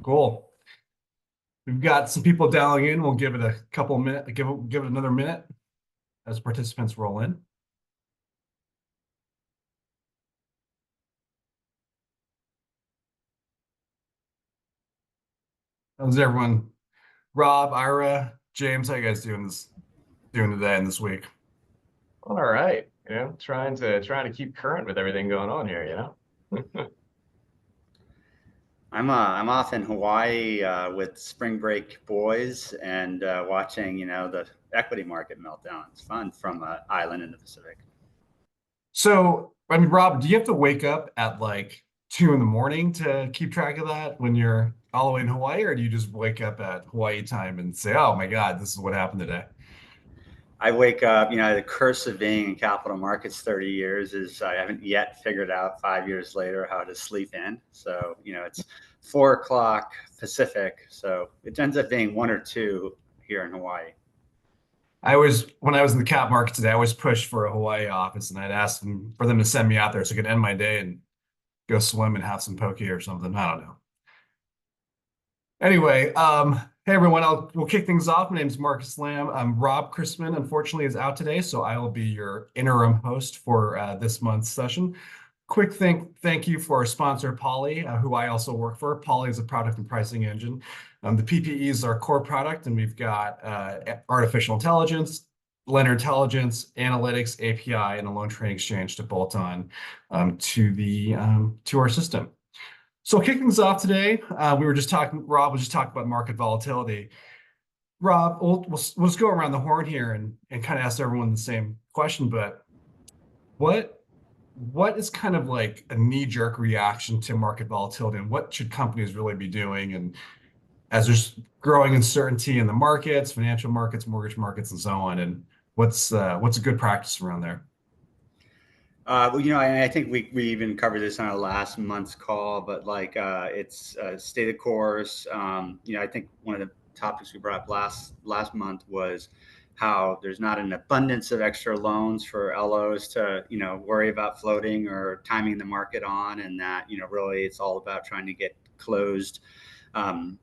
Cool. We've got some people dialing in. We'll give it a couple minutes, give it another minute as participants roll in. How's everyone? Rob, Ira, James, how you guys doing today and this week? All right, trying to keep current with everything going on here, I'm off in Hawaii with spring break boys and watching the equity market meltdown. It's fun from an island in the Pacific. So, I mean, Rob, do you have to wake up at like 2 in the morning to keep track of that when you're all the way in Hawaii, or do you just wake up at Hawaii time and say, "Oh my God, this is what happened today"? I wake up, the curse of being in capital markets 30 years is I haven't yet figured out 5 years later how to sleep in. So, it's 4 o'clock Pacific. So it ends up being 1 or 2 here in Hawaii. When I was in the cap market today, I always pushed for a Hawaii office, and I'd ask them for them to send me out there so I could end my day and go swim and have some poke or something. I don't know. Anyway, hey everyone, we'll kick things off. My name is Marcus Lamb. Rob Chrisman, unfortunately, is out today, so I will be your interim host for this month's session. Quick thank you for our sponsor, Poly, who I also work for. Poly is a product and pricing engine. The PPE is our core product, and we've got artificial intelligence, lender intelligence, analytics, API, and a loan trading exchange to bolt on to our system. So kicking things off today, Rob was just talking about market volatility. Rob, we'll just go around the horn here and kind of ask everyone the same question, but what is kind of like a knee-jerk reaction to market volatility, and what should companies really be doing? And as there's growing uncertainty in the markets, financial markets, mortgage markets, and so on, and what's a good practice around there? Well, I think we even covered this on our last month's call, but it's stay the course. I think one of the topics we brought up last month was how there's not an abundance of extra loans for LOs to worry about floating or timing the market on, and that really it's all about trying to get closed in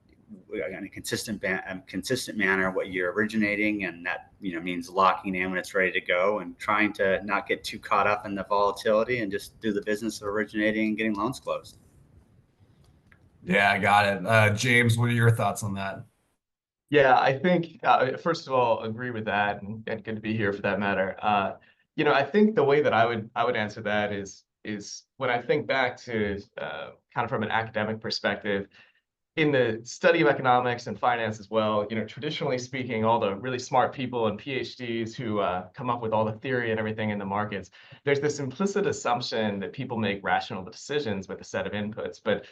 a consistent manner what you're originating, and that means locking in when it's ready to go and trying to not get too caught up in the volatility and just do the business of originating and getting loans closed. Yeah, I got it. James, what are your thoughts on that? Yeah, I think first of all, agree with that, and good to be here for that matter. I think the way that I would answer that is when I think back to kind of from an academic perspective, in the study of economics and finance as well, traditionally speaking, all the really smart people and PhDs who come up with all the theory and everything in the markets, there's this implicit assumption that people make rational decisions with a set of inputs. But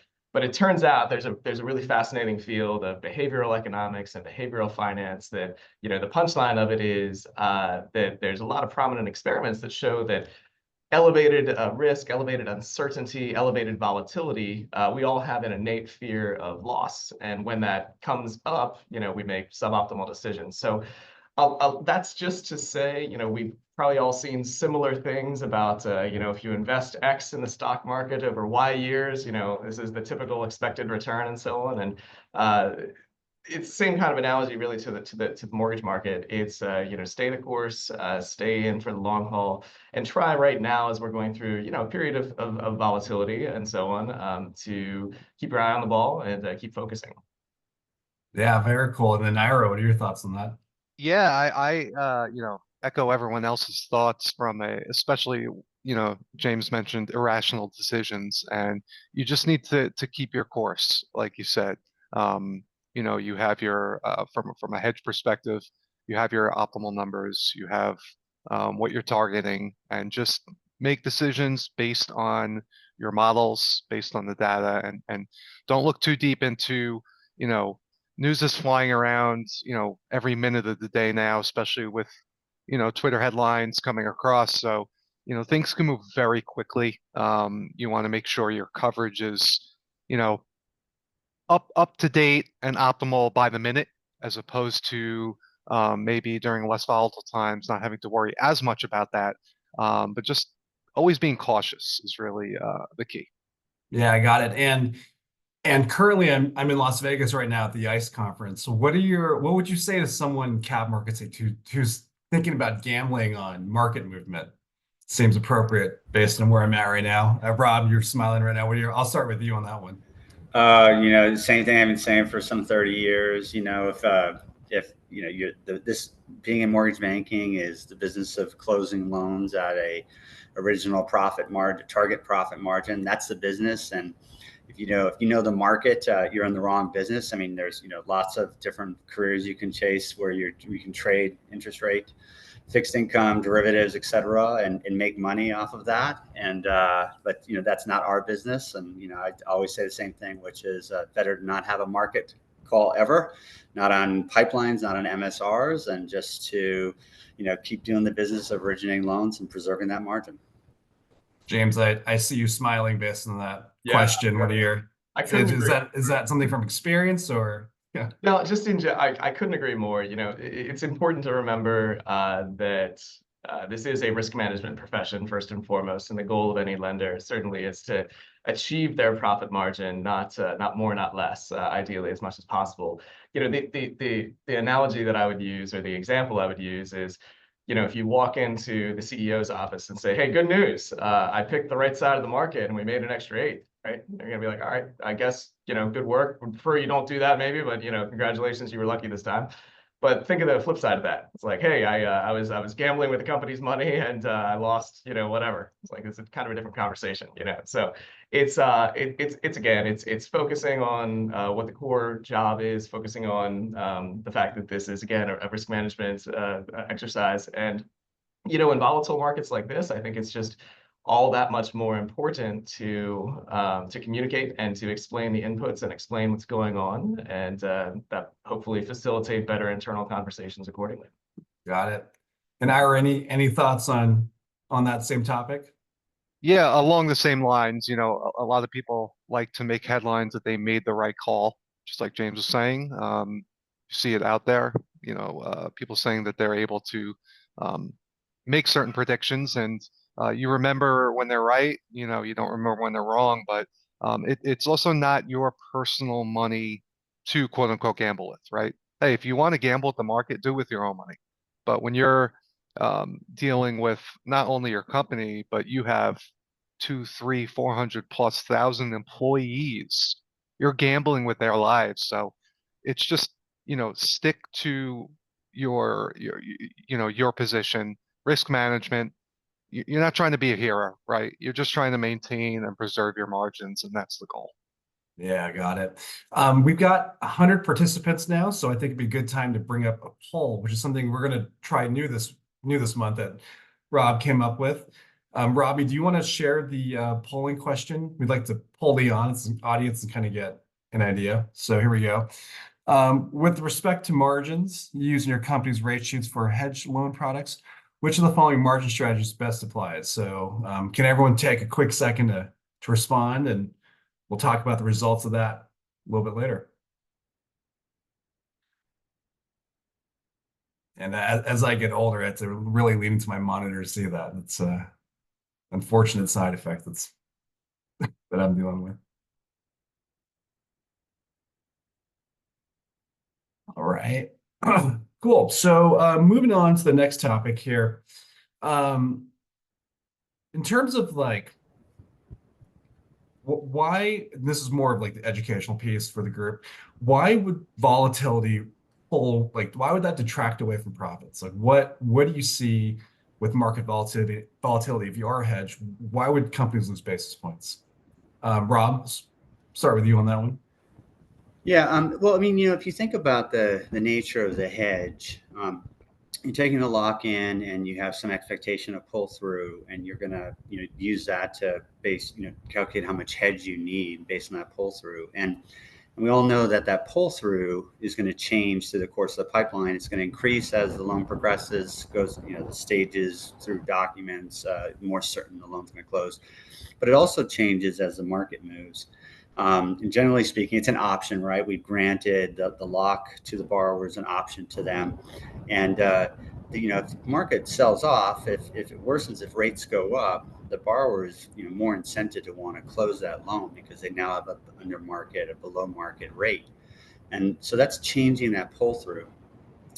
it turns out there's a really fascinating field of behavioral economics and behavioral finance that, the punchline of it is that there's a lot of prominent experiments that show that elevated risk, elevated uncertainty, elevated volatility, we all have an innate fear of loss. And when that comes up, we make suboptimal decisions. So that's just to say, we've probably all seen similar things about, if you invest X in the stock market over Y years, this is the typical expected return and so on. And it's the same kind of analogy really to the mortgage market. It's stay the course, stay in for the long haul, and try right now as we're going through a period of volatility and so on, to keep your eye on the ball and keep focusing. Yeah, very cool. And then Ira, what are your thoughts on that? Yeah, echo everyone else's thoughts especially, James mentioned irrational decisions, and you just need to keep your course, like you said. You have your from a hedge perspective, you have your optimal numbers, you have what you're targeting, and just make decisions based on your models, based on the data, and don't look too deep into, news is flying around, every minute of the day now, especially with, Twitter headlines coming across. So, things can move very quickly. You want to make sure your coverage is, you know, up to date and optimal by the minute, as opposed to maybe during less volatile times, not having to worry as much about that. But just always being cautious is really the key. Yeah, I got it. And And currently I'm in Las Vegas right now at the ICE conference. So what would you say to someone cap markets who's thinking about gambling on market movement? Seems appropriate based on where I'm at right now. Rob, you're smiling right now. I'll start with you on that one. The same thing I've been saying for some 30 years. If this being in mortgage banking is the business of closing loans at a original profit margin, target profit margin. That's the business. And if you know the market, you're in the wrong business. I mean, there's lots of different careers you can chase where you can trade interest rate, fixed income, derivatives, et cetera, and make money off of that. But that's not our business. And I always say the same thing, which is better to not have a market call ever, not on pipelines, not on MSRs, and just to keep doing the business of originating loans and preserving that margin. James, I see you smiling based on that question. What are your is that something from experience or? Yeah. No, just I couldn't agree more. It's important to remember that this is a risk management profession first and foremost, and the goal of any lender certainly is to achieve their profit margin, not more, not less, ideally as much as possible. The analogy that I would use, or the example I would use, is if you walk into the CEO's office and say, "Hey, good news, I picked the right side of the market and we made an extra 8." Right? They're gonna be like, "All right, I guess, good work. Would prefer you don't do that maybe, but congratulations, you were lucky this time." But think of the flip side of that. It's like, "Hey, I was gambling with the company's money and I lost, whatever." It's like, it's kind of a different conversation, So it's again, it's focusing on what the core job is, focusing on the fact that this is again a risk management exercise. And in volatile markets like this, I think it's just all that much more important to communicate and to explain the inputs and explain what's going on, and that hopefully facilitate better internal conversations accordingly. Got it. And Ira, any thoughts on that same topic? Yeah, along the same lines, a lot of people like to make headlines that they made the right call, just like James was saying. You see it out there, people saying that they're able to make certain predictions, and you remember when they're right, you don't remember when they're wrong, but it's also not your personal money to quote unquote gamble with, right? Hey, if you want to gamble at the market, do it with your own money. But when you're dealing with not only your company, but you have 2, 3, 400 plus thousand employees, you're gambling with their lives. So it's just, stick to your position, risk management. You're not trying to be a hero, right? You're just trying to maintain and preserve your margins, and that's the goal. Yeah, got it. We've got 100 participants now, so I think it'd be a good time to bring up a poll, which is something we're going to try new this month that Rob came up with. Robbie, do you want to share the polling question? We'd like to poll the audience and kind of get an idea. So here we go. With respect to margins, using your company's rate sheets for hedge loan products, which of the following margin strategies best applies? So can everyone take a quick second to respond, and we'll talk about the results of that a little bit later. And as I get older, I have to really lean into my monitor to see that. It's an unfortunate side effect that I'm dealing with. All right. Cool. So moving on to the next topic here. In terms of why, this is more of the educational piece for the group, why would volatility why would that detract away from profits? What do you see with market volatility if you are a hedge? Why would companies lose basis points? Rob, start with you on that one. Yeah, well, I mean, if you think about the nature of the hedge, you're taking a lock in and you have some expectation of pull through, and you're going to use that to calculate how much hedge you need based on that pull through. And we all know that pull through is going to change through the course of the pipeline. It's going to increase as the loan progresses, goes the stages through documents, more certain the loan's going to close. But it also changes as the market moves. And generally speaking, it's an option, right? We've granted the lock to the borrowers, an option to them. And if the market sells off, if it worsens, if rates go up, the borrower is, you know, more incentive to want to close that loan because they now have a under market, a below market rate. And so that's changing that pull through.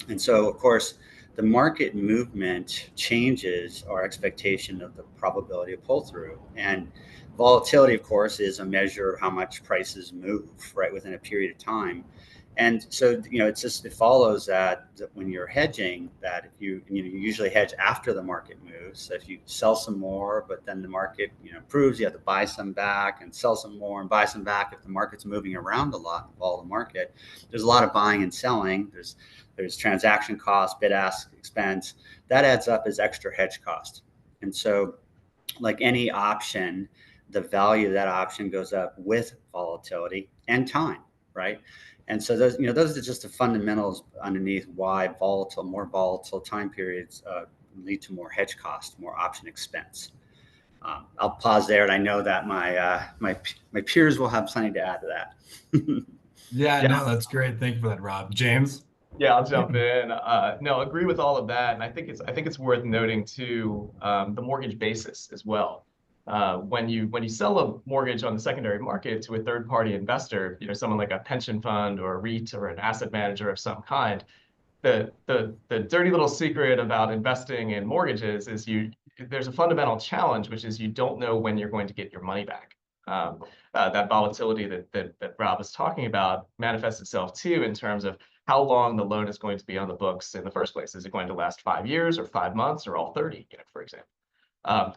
And so, of course, the market movement changes our expectation of the probability of pull through. And volatility, of course, is a measure of how much prices move, right, within a period of time. And so, you know, it follows that when you're hedging, that if you usually hedge after the market moves. So if you sell some more, but then the market, you know, improves, you have to buy some back and sell some more and buy some back. If the market's moving around a lot, follow the market, there's a lot of buying and selling. There's transaction costs, bid ask expense, that adds up as extra hedge cost. And so, like any option, the value of that option goes up with volatility and time, right? And so those are just the fundamentals underneath why more volatile time periods lead to more hedge cost, more option expense. I'll pause there, and I know that my peers will have something to add to that. Yeah, Yeah. no, that's great. Thank you for that, Rob. James? Yeah, I'll jump in. No, agree with all of that, and I think it's worth noting too the mortgage basis as well. When you sell a mortgage on the secondary market to a third-party investor, you know, someone like a pension fund or a REIT or an asset manager of some kind, the dirty little secret about investing in mortgages is there's a fundamental challenge, which is you don't know when you're going to get your money back. That volatility that Rob was talking about manifests itself too in terms of how long the loan is going to be on the books in the first place. Is it going to last 5 years or 5 months or all 30, you know, for example?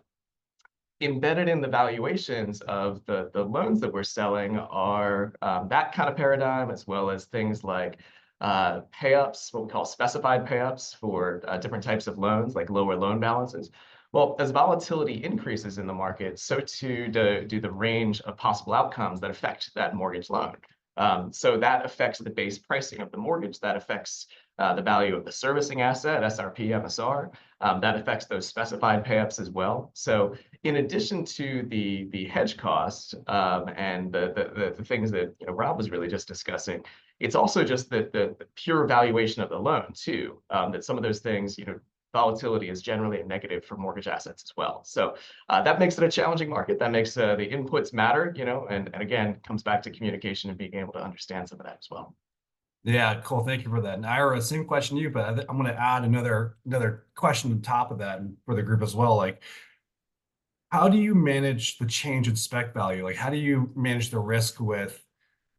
Embedded in the valuations of the loans that we're selling are that kind of paradigm, as well as things like payups, what we call specified payups for different types of loans, like lower loan balances. Well, as volatility increases in the market, so too do the range of possible outcomes that affect that mortgage loan. So that affects the base pricing of the mortgage. That affects the value of the servicing asset, SRP, MSR. That affects those specified payups as well. So in addition to the hedge cost and the things that, you know, Rob was really just discussing, it's also just the pure valuation of the loan too. That some of those things, you know, volatility is generally a negative for mortgage assets as well. So that makes it a challenging market. That makes the inputs matter, you know, and again, comes back to communication and being able to understand some of that as well. Yeah, cool. Thank you for that. And Ira, same question to you, but I'm going to add another question on top of that for the group as well. Like, how do you manage the change in spec value? Like, how do you manage the risk with,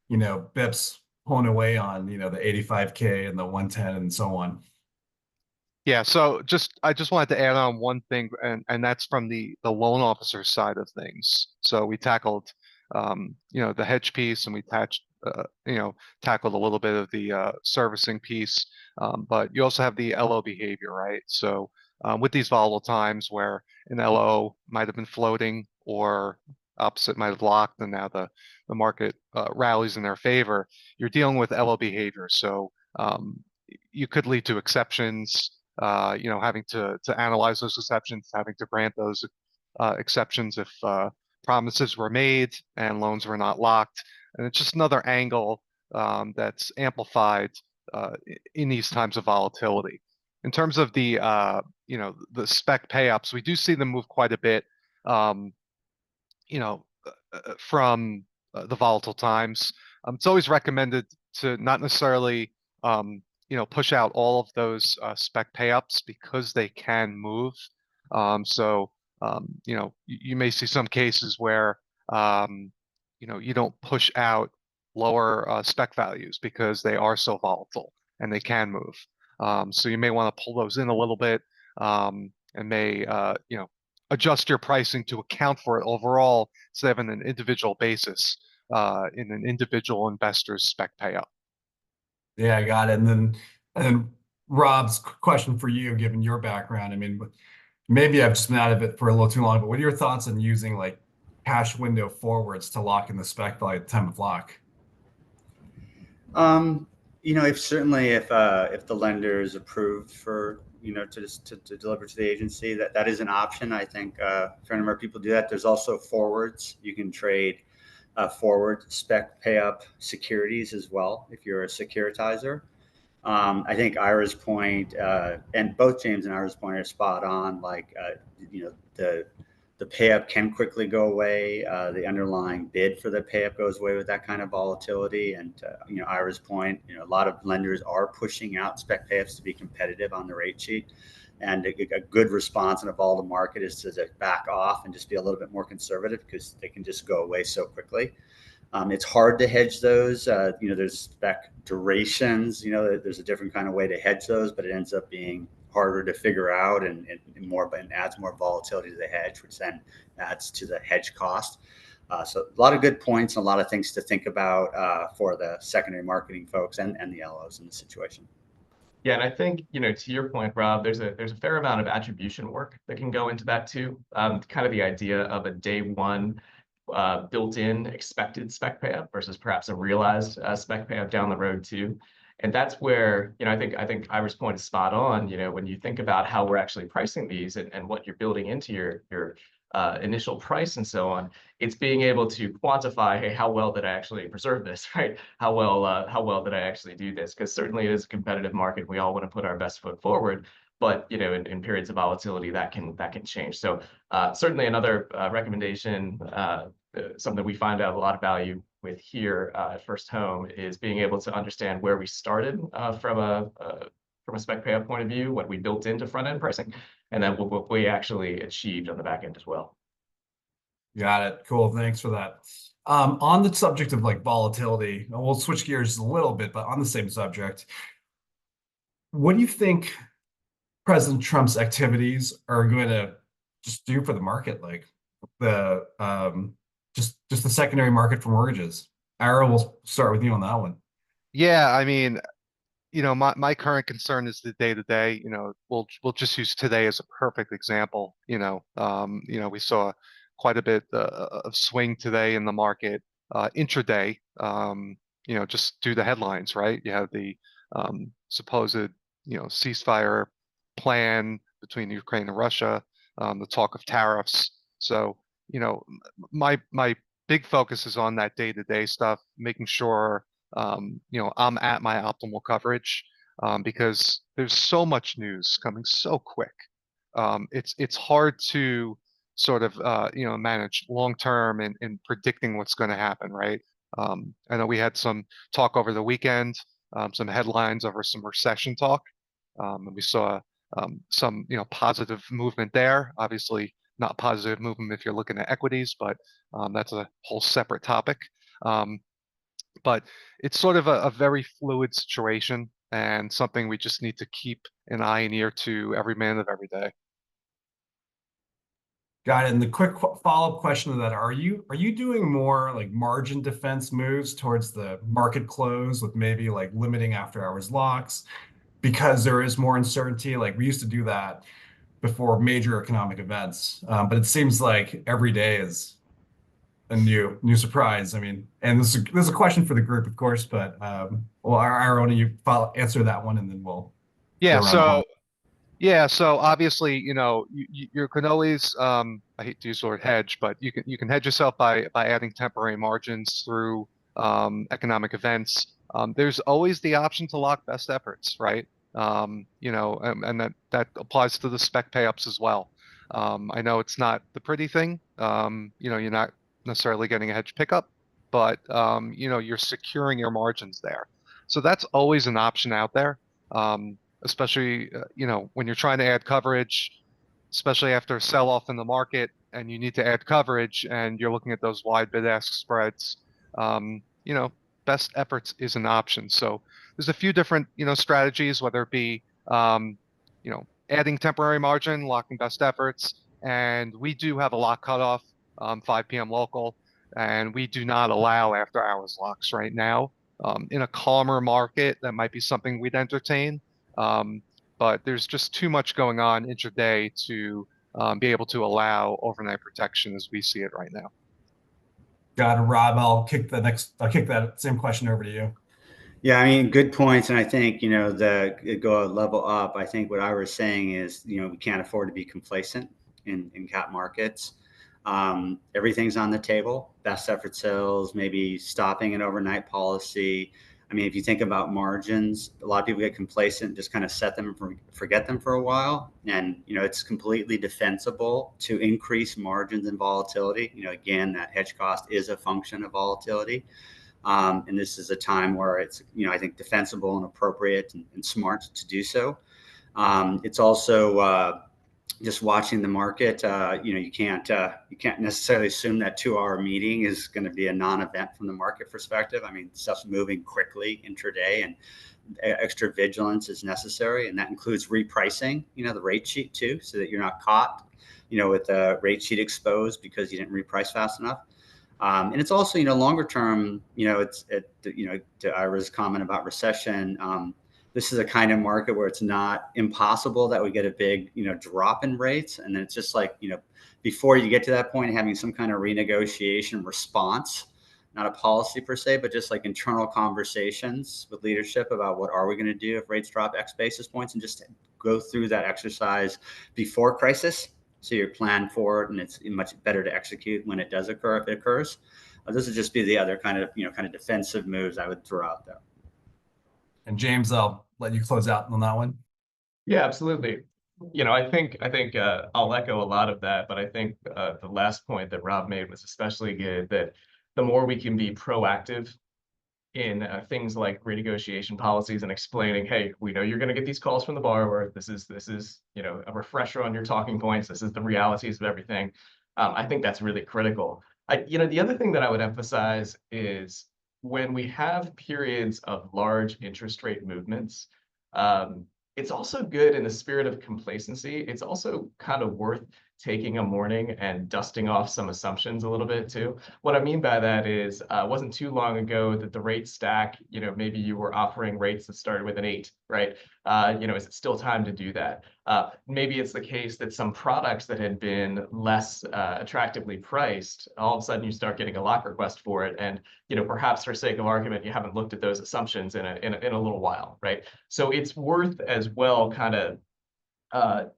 you know, BIPs pulling away on, you know, the 85K and the 110 and so on? Yeah, so I just wanted to add on one thing, and that's from the loan officer side of things. So we tackled you know, the hedge piece, and we you know, tackled a little bit of the servicing piece, but you also have the LO behavior, right? So with these volatile times where an LO might have been floating or opposite might have locked, and now the market rallies in their favor, you're dealing with LO behavior. So you could lead to exceptions. You know, having to analyze those exceptions, having to grant those exceptions if promises were made and loans were not locked. And it's just another angle that's amplified in these times of volatility. In terms of the you know, the spec payups, we do see them move quite a bit, you know, from the volatile times. It's always recommended to not necessarily you know, push out all of those spec payups because they can move. So you know, you may see some cases where you know, you don't push out lower spec values because they are so volatile and they can move. So you may want to pull those in a little bit and may you know, adjust your pricing to account for it overall instead of on an individual basis in an individual investor's spec payout. Yeah, I got it. And then Rob's question for you, given your background, I mean, maybe I've just been out of it for a little too long, but what are your thoughts on using like cash window forwards to lock in the spec value at the time of lock? You know, if the lender is approved for, you know, to deliver to the agency, that is an option. I think a fair number of people do that. There's also forwards. You can trade forward spec pay up securities as well if you're a securitizer. I think Ira's point and both James and Ira's point are spot on. Like you know, The pay-up can quickly go away. The underlying bid for the pay-up goes away with that kind of volatility. And Ira's point, a lot of lenders are pushing out spec pay-ups to be competitive on the rate sheet. And a good response in a volatile market is to back off and just be a little bit more conservative, because they can just go away so quickly. It's hard to hedge those. There's spec durations. There's a different kind of way to hedge those, but it ends up being harder to figure out and adds more volatility to the hedge, which then adds to the hedge cost. So a lot of good points and a lot of things to think about for the secondary marketing folks and the LOs in the situation. Yeah, and I think, to your point, Rob, there's a fair amount of attribution work that can go into that too. Kind of the idea of a day one built-in expected spec payout versus perhaps a realized spec payout down the road too. And that's where, I think Ira's point is spot on. When you think about how we're actually pricing these and what you're building into your initial price and so on, it's being able to quantify, hey, how well did I actually preserve this, right? How well did I actually do this? Because certainly it is a competitive market. We all want to put our best foot forward, but in periods of volatility that can change. So certainly another recommendation, something we find out a lot of value with here at First Home, is being able to understand where we started from a spec payout point of view, what we built into front end pricing, and then what we actually achieved on the back end as well. Got it. Cool. Thanks for that. On the subject of volatility, we'll switch gears a little bit, but on the same subject, what do you think President Trump's activities are going to just do for the market, like the just the secondary market for mortgages? Ira, we'll start with you on that one. Yeah, I mean, my current concern is the day to day. We'll just use today as a perfect example. We saw quite a bit of swing today in the market, intraday. Just do the headlines, right? You have the supposed ceasefire plan between Ukraine and Russia, the talk of tariffs. So my big focus is on that day to day stuff, making sure I'm at my optimal coverage, because there's so much news coming so quick. It's hard to sort of manage long term and predicting what's going to happen, right? I know we had some talk over the weekend, some headlines over some recession talk, and we saw some positive movement there. Obviously, not positive movement if you're looking at equities, but that's a whole separate topic. But it's sort of a very fluid situation, and something we just need to keep an eye and ear to every minute of every day. Got it. And the quick follow-up question to that, are you doing more margin defense moves towards the market close with maybe limiting after hours locks because there is more uncertainty? We used to do that before major economic events, but it seems like every day is a new surprise. I mean, and this is a question for the group, of course, but well, Aaron, you answer that one, and then we'll Yeah. go around the horn. So obviously, you can always, I hate to use the word hedge, but you can hedge yourself by adding temporary margins through economic events. There's always the option to lock best efforts, right? And that applies to the spec pay-ups as well. I know it's not the pretty thing. You're not necessarily getting a hedge pickup, but you're securing your margins there. So that's always an option out there. Especially when you're trying to add coverage, especially after a sell-off in the market, and you need to add coverage, and you're looking at those wide bid-ask spreads. Best efforts is an option. So there's a few different strategies, whether it be adding temporary margin, locking best efforts, and we do have a lock cutoff, 5 p.m. local, and we do not allow after-hours locks right now. In a calmer market, that might be something we'd entertain. But there's just too much going on intraday to be able to allow overnight protection as we see it right now. Got it, Rob. I'll kick that same question over to you. Yeah, I mean, good points. And I think, go a level up. I think what I was saying is, we can't afford to be complacent in cap markets. Everything's on the table. Best effort sales, maybe stopping an overnight policy, I mean, if you think about margins, a lot of people get complacent, just kind of set them and forget them for a while. And, it's completely defensible to increase margins and volatility. Again, that hedge cost is a function of volatility. And this is a time where it's, I think defensible and appropriate and smart to do so. It's also just watching the market. You can't necessarily assume that 2-hour meeting is going to be a non-event from the market perspective. I mean, stuff's moving quickly intraday, and extra vigilance is necessary, and that includes repricing, the rate sheet too, so that you're not caught, with the rate sheet exposed because you didn't reprice fast enough. And it's also, longer term, to Ira's comment about recession, this is a kind of market where it's not impossible that we get a big, drop in rates. And then it's just like, before you get to that point, having some kind of renegotiation response, not a policy per se, but just like internal conversations with leadership about what are we going to do if rates drop X basis points, and just go through that exercise before crisis. So you're planned for it, and it's much better to execute when it does occur, if it occurs. This would just be the other kind of defensive moves I would throw out there. And James, I'll let you close out on that one. Yeah, absolutely. I think I'll echo a lot of that, but I think the last point that Rob made was especially good, that the more we can be proactive in things like renegotiation policies and explaining, hey, we know you're going to get these calls from the borrower. This is a refresher on your talking points. This is the realities of everything. I think that's really critical. The other thing that I would emphasize is when we have periods of large interest rate movements, it's also good in the spirit of complacency. It's also kind of worth taking a morning and dusting off some assumptions a little bit too. What I mean by that is, it wasn't too long ago that the rate stack, maybe you were offering rates that started with an 8, right? Is it still time to do that? Maybe it's the case that some products that had been less attractively priced, all of a sudden you start getting a lock request for it. And, perhaps for sake of argument, you haven't looked at those assumptions in a little while, right? So it's worth as well kind of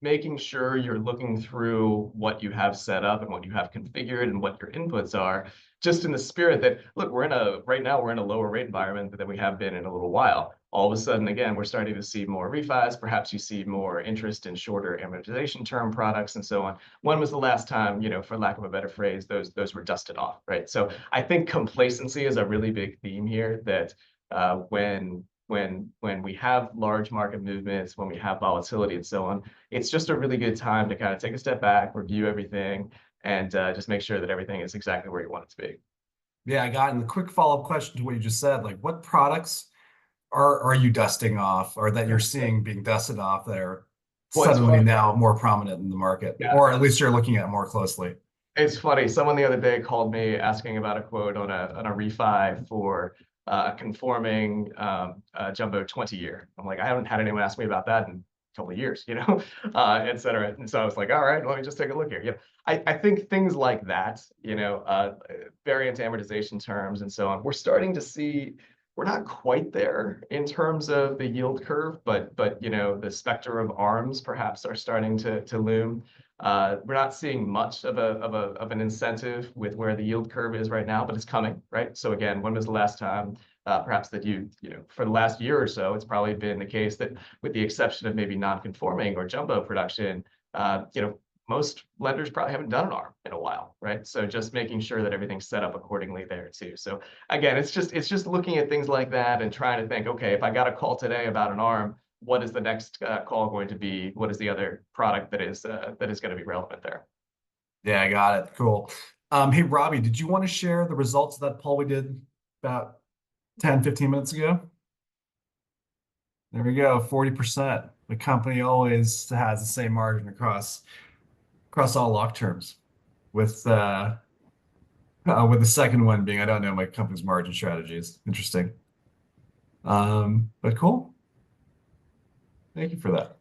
making sure you're looking through what you have set up and what you have configured and what your inputs are, just in the spirit that, look, right now we're in a lower rate environment than we have been in a little while. All of a sudden, again, we're starting to see more refis. Perhaps you see more interest in shorter amortization term products and so on. When was the last time, for lack of a better phrase, those were dusted off, right? So I think complacency is a really big theme here, that when we have large market movements, when we have volatility and so on, it's just a really good time to kind of take a step back, review everything, and just make sure that everything is exactly where you want it to be. Yeah, I got in the quick follow-up question to what you just said, like what products are you dusting off, or that you're seeing being dusted off that are suddenly now more prominent in the market, or at least you're looking at more closely? It's funny. Someone the other day called me asking about a quote on a refi for conforming jumbo 20-year. I'm like, I haven't had anyone ask me about that in a couple of years, et cetera. And so I was like, all right, let me just take a look here. I think things like that, variant amortization terms and so on, we're starting to see. We're not quite there in terms of the yield curve, but the specter of arms perhaps are starting to loom. We're not seeing much of an incentive with where the yield curve is right now, but it's coming, right? So again, when was the last time, perhaps that for the last year or so, it's probably been the case that, with the exception of maybe non-conforming or jumbo production, most lenders probably haven't done an ARM in a while, right? So just making sure that everything's set up accordingly there too. So again, it's just looking at things like that and trying to think, okay, if I got a call today about an ARM, what is the next call going to be? What is the other product that is going to be relevant there? Yeah, I got it. Cool. Hey, Robbie, did you want to share the results of that poll we did about 10, 15 minutes ago? There we go, 40%. The company always has the same margin across all lock terms, with the second one being, I don't know my company's margin strategies. Interesting. But cool. Thank you for that.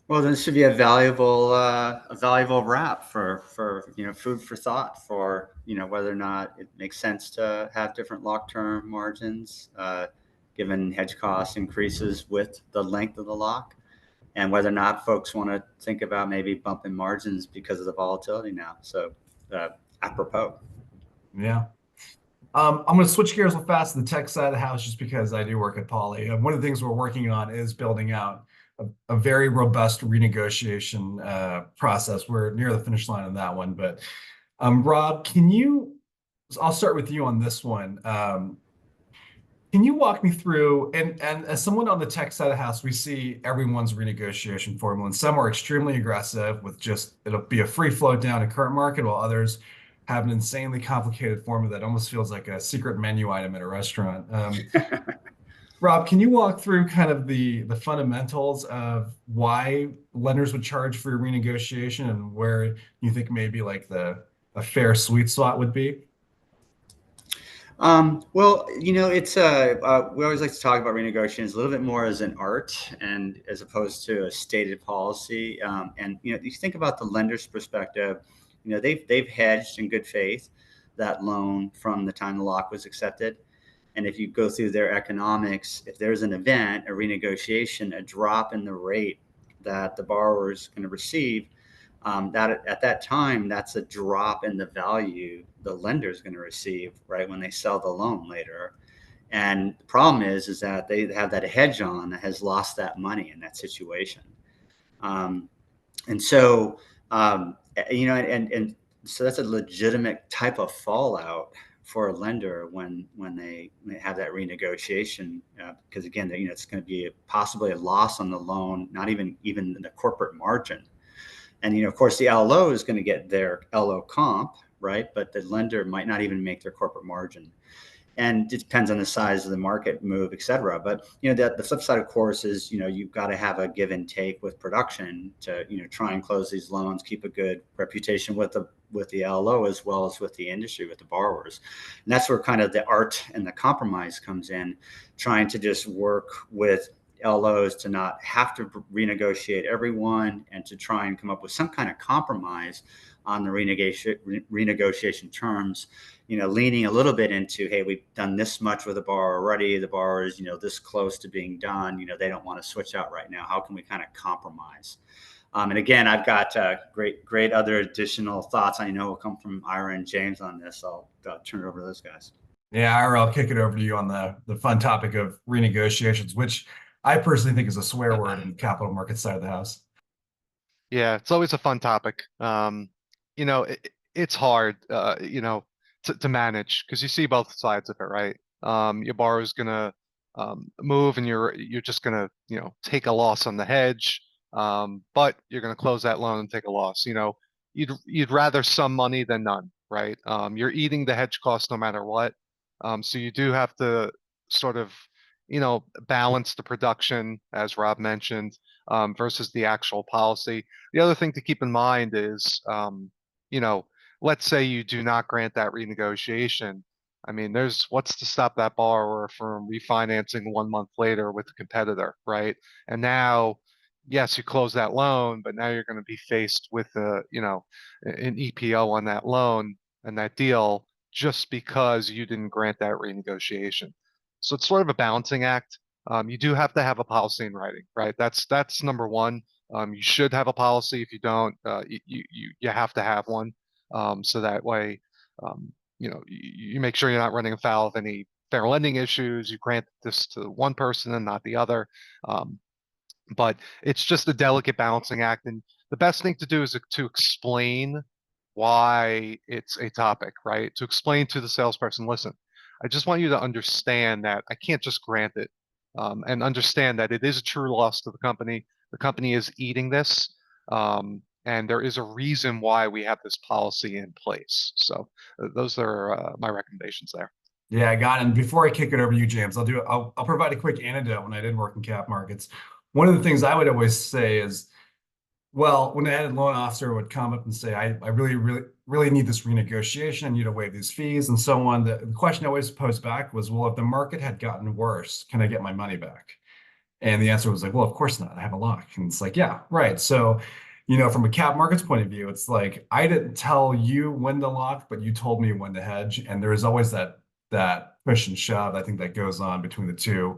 Well, this should be a valuable wrap for food for thought for whether or not it makes sense to have different lock term margins given hedge cost increases with the length of the lock, and whether or not folks want to think about maybe bumping margins because of the volatility now. So apropos. Yeah. I'm going to switch gears real fast to the tech side of the house just because I do work at Poly. One of the things we're working on is building out a very robust renegotiation process. We're near the finish line on that one. But Rob, I'll start with you on this one. Can you walk me through, and as someone on the tech side of the house, we see everyone's renegotiation formula, and some are extremely aggressive with just, it'll be a free float down in current market, while others have an insanely complicated formula that almost feels like a secret menu item at a restaurant. Rob, can you walk through kind of the fundamentals of why lenders would charge for your renegotiation and where you think maybe like a fair sweet spot would be? Well, it's we always like to talk about renegotiations a little bit more as an art and as opposed to a stated policy. And you think about the lender's perspective, they've hedged in good faith that loan from the time the lock was accepted. And if you go through their economics, if there's an event, a renegotiation, a drop in the rate that the borrower is going to receive, that at that time, that's a drop in the value the lender is going to receive, right, when they sell the loan later. And the problem is that they have that hedge on that has lost that money in that situation. And so, and so that's a legitimate type of fallout for a lender when they have that renegotiation, because again, it's going to be possibly a loss on the loan, not even the corporate margin. And, of course, the LO is going to get their LO comp, right? But the lender might not even make their corporate margin. And it depends on the size of the market move, et cetera. But, the flip side, of course, is, you've got to have a give and take with production to, try and close these loans, keep a good reputation with the LO as well as with the industry, with the borrowers. And that's where kind of the art and the compromise comes in, trying to just work with LOs to not have to renegotiate everyone and to try and come up with some kind of compromise on the renegotiation terms, leaning a little bit into, hey, we've done this much with the borrower already. The borrower is, this close to being done. They don't want to switch out right now. How can we kind of compromise? And again, I've got great other additional thoughts I know will come from Ira and James on this. I'll turn it over to those guys. Yeah, Ira, I'll kick it over to you on the fun topic of renegotiations, which I personally think is a swear word in the capital market side of the house. Yeah, it's always a fun topic. It's hard, to manage because you see both sides of it, right? Your borrower's gonna move, and you're just gonna take a loss on the hedge, but you're gonna close that loan and take a loss. You'd rather some money than none, right? You're eating the hedge cost no matter what. So you do have to sort of balance the production, as Rob mentioned, versus the actual policy. The other thing to keep in mind is, let's say you do not grant that renegotiation. I mean, what's to stop that borrower from refinancing 1 month later with a competitor, right? And now, yes, you close that loan, but now you're going to be faced with an EPO on that loan and that deal just because you didn't grant that renegotiation. So it's sort of a balancing act. You do have to have a policy in writing, right? That's number one. You should have a policy. If you don't, you have to have one, so that way, you make sure you're not running afoul of any fair lending issues. You grant this to one person and not the other. But it's just a delicate balancing act, and the best thing to do is to explain why it's a topic, right? To explain to the salesperson, listen, I just want you to understand that I can't just grant it, and understand that it is a true loss to the company. The company is eating this, and there is a reason why we have this policy in place. So those are my recommendations there. Yeah, I got it. And before I kick it over to you, James, I'll provide a quick anecdote. When I did work in cap markets, one of the things I would always say is, well, when a loan officer would come up and say, I really need this renegotiation, I need to waive these fees and so on, the question I always posed back was, well, if the market had gotten worse, can I get my money back? And the answer was like, well, of course not. I have a lock. And it's like, yeah, right. So, from a cap markets point of view, it's like, I didn't tell you when to lock, but you told me when to hedge. And there is always that push and shove, I think, that goes on between the two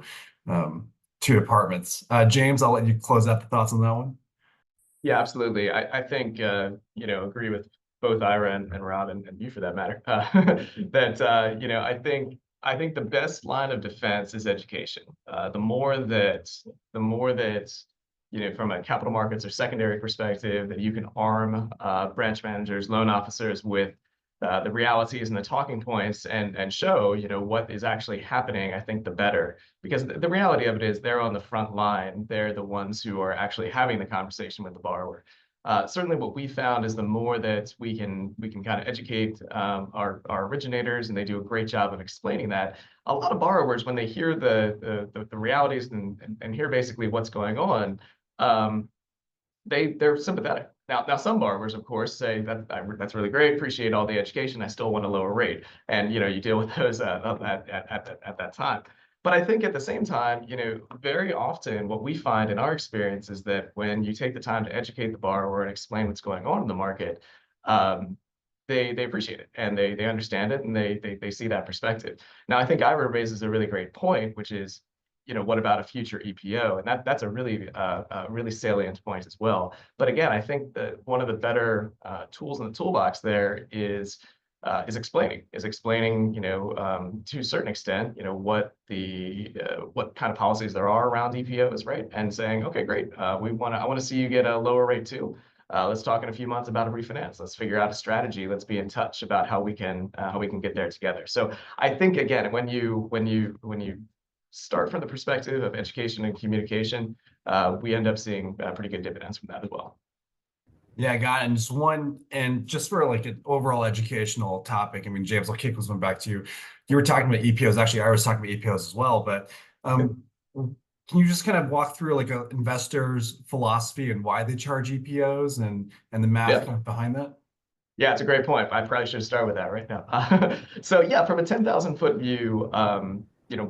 departments. James, I'll let you close out the thoughts on that one. Yeah, absolutely. I think agree with both Ira and Rob and you for that matter, that I think the best line of defense is education. The more that from a capital markets or secondary perspective, that you can arm branch managers, loan officers with the realities and the talking points and show what is actually happening, I think the better. Because the reality of it is they're on the front line. They're the ones who are actually having the conversation with the borrower. Certainly what we found is the more that we can kind of educate our originators, and they do a great job of explaining that, a lot of borrowers, when they hear the realities and hear basically what's going on, they're sympathetic. Now some borrowers, of course, say that's really great, appreciate all the education, I still want a lower rate, and you deal with those at that time. But I think at the same time, very often what we find in our experience is that when you take the time to educate the borrower and explain what's going on in the market, they appreciate it and they understand it, and they see that perspective. Now, I think Ira raises a really great point, which is, what about a future EPO? And that's a really salient point as well. But again, I think that one of the better tools in the toolbox there is explaining, to a certain extent, what kind of policies there are around EPOs, right? And saying, okay, great, I want to see you get a lower rate too. Let's talk in a few months about a refinance. Let's figure out a strategy. Let's be in touch about how we can get there together. So I think, again, when you start from the perspective of education and communication, we end up seeing pretty good dividends from that as well. Yeah, got it. And just for like an overall educational topic, I mean, James, I'll kick this one back to you. You were talking about EPOs. Actually, I was talking about EPOs as well, but can you just kind of walk through like an investor's philosophy and why they charge EPOs and the math kind of behind that? Yeah, it's a great point. I probably should start with that right now. So yeah, from a 10,000-foot view,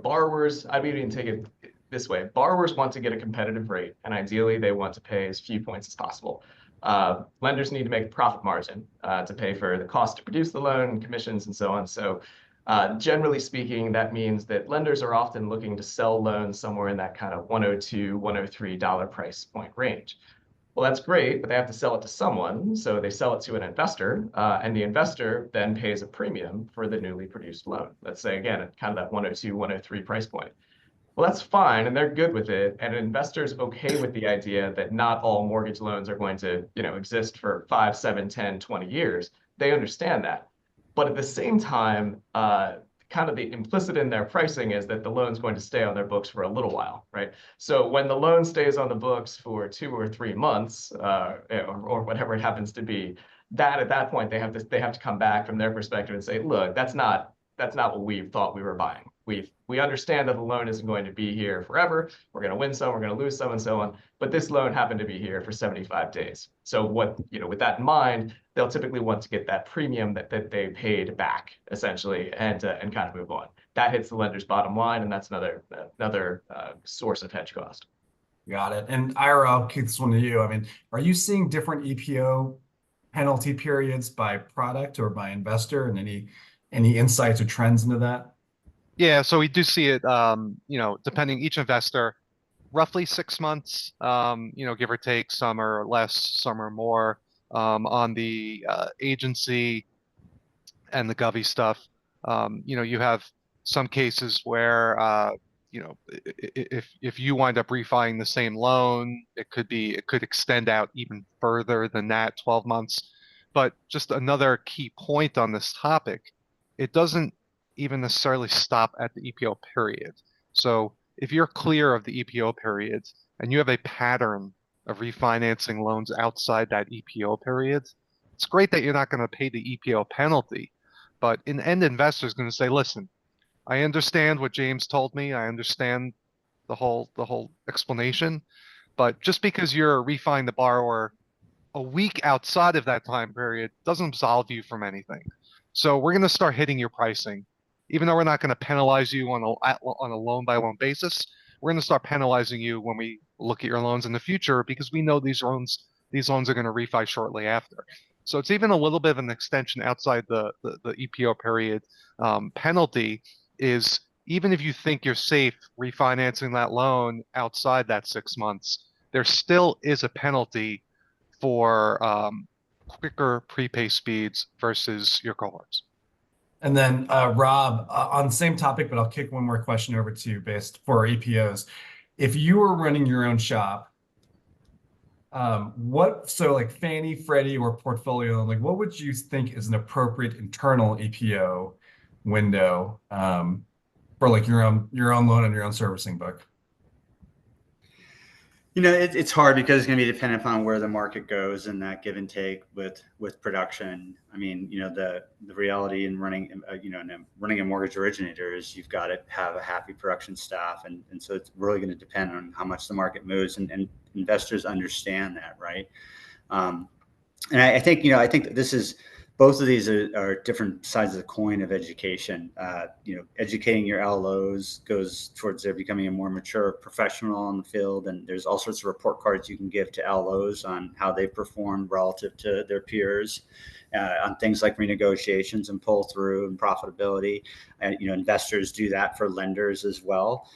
borrowers, I'd even take it this way. Borrowers want to get a competitive rate, and ideally they want to pay as few points as possible. Lenders need to make a profit margin to pay for the cost to produce the loan, commissions, and so on. So generally speaking, that means that lenders are often looking to sell loans somewhere in that kind of $102, $103 price point range. Well, that's great, but they have to sell it to someone. So they sell it to an investor, and the investor then pays a premium for the newly produced loan. Let's say, again, at kind of that 102, 103 price point. Well, that's fine, and they're good with it. And an investor's okay with the idea that not all mortgage loans are going to, exist for 5, 7, 10, 20 years. They understand that. But at the same time, kind of the implicit in their pricing is that the loan's going to stay on their books for a little while, right? So when the loan stays on the books for 2 or 3 months, or whatever it happens to be, at that point they have to come back from their perspective and say, look, that's not what we thought we were buying. We understand that the loan isn't going to be here forever. We're going to win some, we're going to lose some, and so on. But this loan happened to be here for 75 days. So with that in mind, they'll typically want to get that premium that they paid back, essentially, and kind of move on. That hits the lender's bottom line, and that's another source of hedge cost. Got it. And Ira, I'll kick this one to you. I mean, are you seeing different EPO penalty periods by product or by investor, and any insights or trends into that? Yeah, so we do see it, depending each investor, roughly 6 months, give or take. Some are less, some are more. On the agency and the Govy stuff, you have some cases where, if you wind up refining the same loan, it could extend out even further than that, 12 months. But just another key point on this topic, it doesn't even necessarily stop at the EPO period. So if you're clear of the EPO period and you have a pattern of refinancing loans outside that EPO period, it's great that you're not going to pay the EPO penalty, but an end investor is going to say, listen, I understand what James told me. I understand the whole explanation, but just because you're refining the borrower a week outside of that time period doesn't absolve you from anything. So we're going to start hitting your pricing. Even though we're not going to penalize you on a loan by loan basis, we're going to start penalizing you when we look at your loans in the future, because we know these loans are going to refi shortly after. So it's even a little bit of an extension outside the EPO period. Penalty is, even if you think you're safe refinancing that loan outside that 6 months, there still is a penalty for quicker prepay speeds versus your cohorts. And then Rob, on the same topic, but I'll kick one more question over to you based for our EPOs. If you were running your own shop, so like Fannie, Freddie, or portfolio, like what would you think is an appropriate internal EPO window for like your own loan and your own servicing book? It's hard because it's going to be dependent upon where the market goes and that give and take with production. I mean, the reality in running, running a mortgage originator is you've got to have a happy production staff, and so it's really going to depend on how much the market moves, and investors understand that, right? And I think this is, both of these are different sides of the coin of education. Educating your LOs goes towards their becoming a more mature professional in the field, and there's all sorts of report cards you can give to LOs on how they performed relative to their peers on things like renegotiations and pull through and profitability. And investors do that for lenders as well.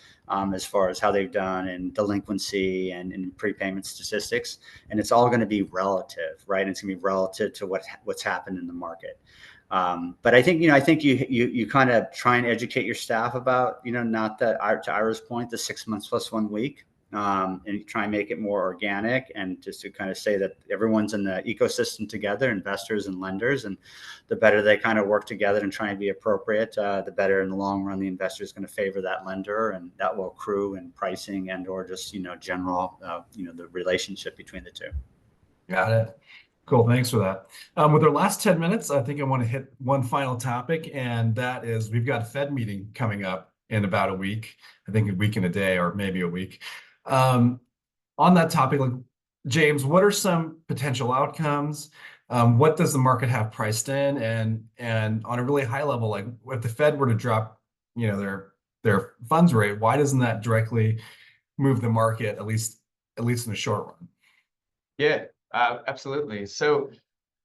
As far as how they've done in delinquency and prepayment statistics. And it's all going to be relative, right? And it's going to be relative to what's happened in the market. But I think you kind of try and educate your staff about, not that, to Ira's point, the 6 months plus 1 week, and you try and make it more organic, and just to kind of say that everyone's in the ecosystem together, investors and lenders, and the better they kind of work together and try and be appropriate, the better in the long run the investor is going to favor that lender, and that will accrue in pricing and or just general the relationship between the two. Got it. Cool. Thanks for that. With our last 10 minutes, I think I want to hit one final topic, and that is we've got a Fed meeting coming up in about a week. I think a week and a day, or maybe a week. On that topic, like, James, what are some potential outcomes? What does the market have priced in? And on a really high level, like if the Fed were to drop, their funds rate, why doesn't that directly move the market, at least in the short run? Yeah, absolutely. So,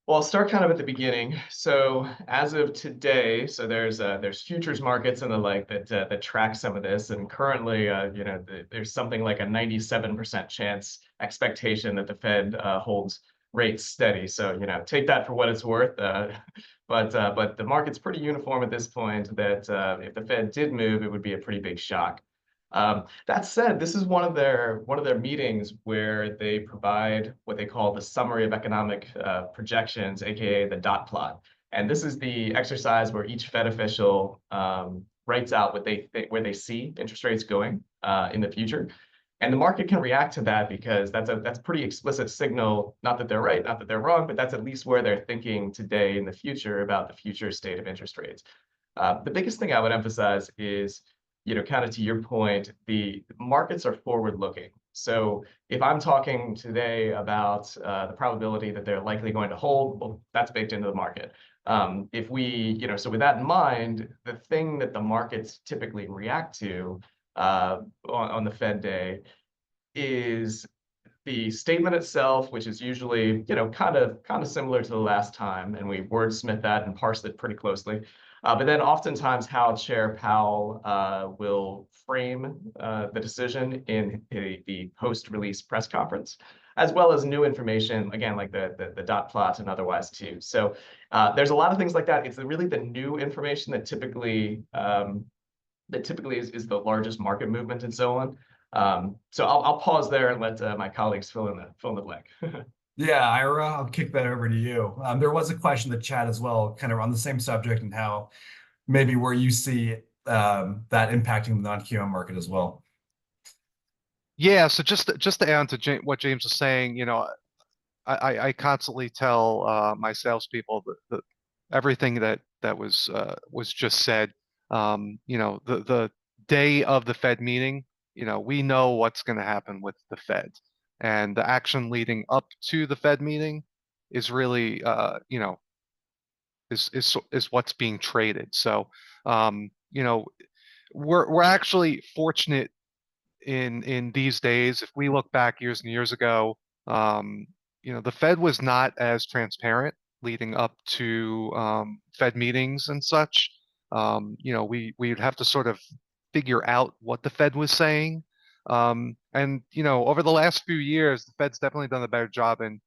well, I'll start kind of at the beginning. So as of today, so there's futures markets and the like that track some of this, and currently, there's something like a 97% chance expectation that the Fed holds rates steady. So take that for what it's worth. But the market's pretty uniform at this point that if the Fed did move, it would be a pretty big shock. That said, this is one of their meetings where they provide what they call the summary of economic projections, aka the dot plot. And this is the exercise where each Fed official writes out where they see interest rates going in the future. And the market can react to that because that's a pretty explicit signal, not that they're right, not that they're wrong, but that's at least where they're thinking today in the future about the future state of interest rates. The biggest thing I would emphasize is, kind of to your point, the markets are forward-looking. So if I'm talking today about the probability that they're likely going to hold, well, that's baked into the market. If we, so with that in mind, the thing that the markets typically react to on the Fed day is the statement itself, which is usually, kind of similar to the last time, and we wordsmith that and parse it pretty closely. But then oftentimes how Chair Powell will frame the decision in the post-release press conference, as well as new information, again, like the dot plot and otherwise too. So there's a lot of things like that. It's really the new information that typically is the largest market movement and so on. So I'll pause there and let my colleagues fill in the blank. Yeah, Ira, I'll kick that over to you. There was a question in the chat as well, kind of on the same subject, and how maybe where you see that impacting the non-QM market as well. Yeah, so just to add on to what James was saying, I constantly tell my salespeople that everything that was just said. The day of the Fed meeting, we know what's going to happen with the Fed, and the action leading up to the Fed meeting is really is what's being traded. So we're actually fortunate in these days. If we look back years and years ago, the Fed was not as transparent leading up to Fed meetings and such. We'd have to sort of figure out what the Fed was saying. And over the last few years, the Fed's definitely done a better job in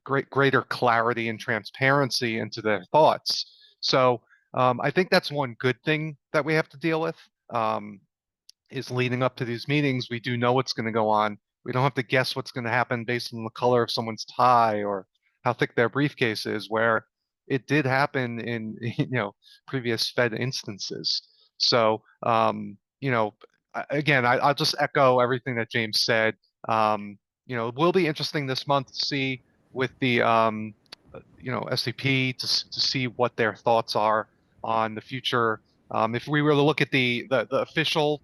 greater clarity and transparency into their thoughts. So I think that's one good thing that we have to deal with. Is leading up to these meetings, we do know what's going to go on. We don't have to guess what's going to happen based on the color of someone's tie or how thick their briefcase is, where it did happen in previous Fed instances. So again, I'll just echo everything that James said. It will be interesting this month to see with the SCP to see what their thoughts are on the future. If we were to look at the official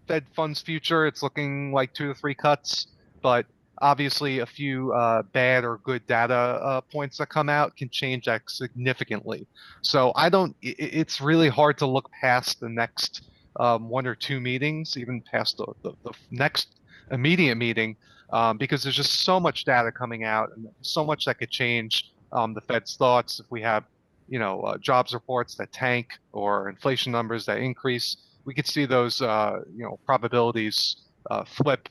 Fed funds future, it's looking like 2 to 3 cuts, but obviously a few bad or good data points that come out can change that significantly. So it's really hard to look past the next 1 or 2 meetings, even past the next immediate meeting, because there's just so much data coming out and so much that could change the Fed's thoughts. If we have jobs reports that tank or inflation numbers that increase, we could see those probabilities flip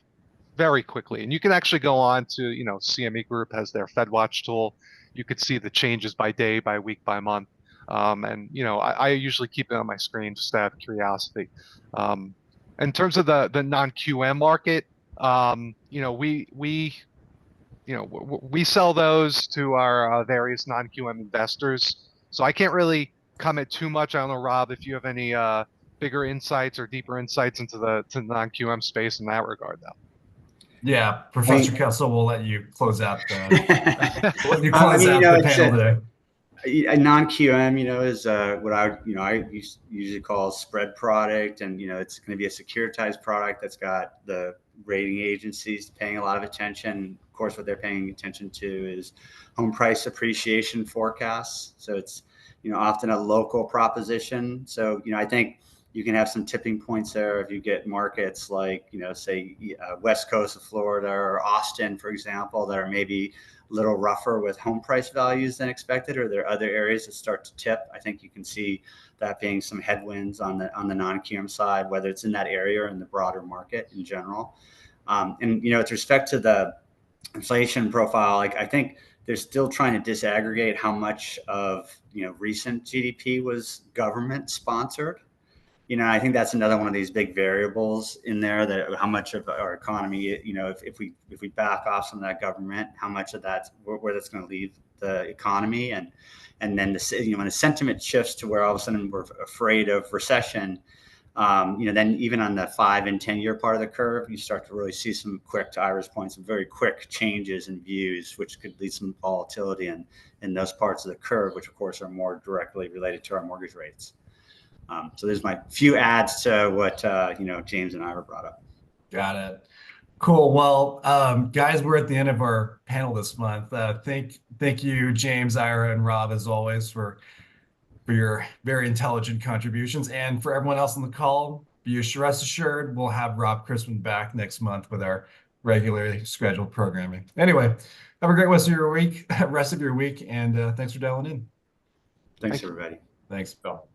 very quickly. And you can actually go on to CME Group has their Fed Watch tool. You could see the changes by day, by week, by month. I usually keep it on my screen just out of curiosity. In terms of the non-QM market, we sell those to our various non-QM investors. So I can't really comment too much. I don't know, Rob, if you have any bigger insights or deeper insights into the non-QM space in that regard, though. Yeah, Professor Kessel will let you close out the the panel today. A non-QM, is what I usually call a spread product, and it's going to be a securitized product that's got the rating agencies paying a lot of attention. Of course, what they're paying attention to is home price appreciation forecasts. So it's often a local proposition. So I think you can have some tipping points there if you get markets like say West Coast of Florida or Austin, for example, that are maybe a little rougher with home price values than expected, or there are other areas that start to tip. I think you can see that being some headwinds on the non-QM side, whether it's in that area or in the broader market in general. And with respect to the inflation profile, I think they're still trying to disaggregate how much of recent GDP was government sponsored. I think that's another one of these big variables in there, that how much of our economy, if we back off some of that government, how much of that, where that's going to leave the economy, and then when the sentiment shifts to where all of a sudden we're afraid of recession, then even on the 5 and 10 year part of the curve, you start to really see some quick, to Ira's point, some very quick changes in views, which could lead some volatility in those parts of the curve, which of course are more directly related to our mortgage rates. So there's my few adds to what James and Ira brought up. Got it. Cool. Well, guys, we're at the end of our panel this month. Thank you, James, Ira, and Rob, as always, for your very intelligent contributions. And for everyone else on the call, rest assured, we'll have Rob Chrisman back next month with our regularly scheduled programming. Anyway, have a great rest of your week, and thanks for dialing in. Thanks, everybody. Thanks, Bill.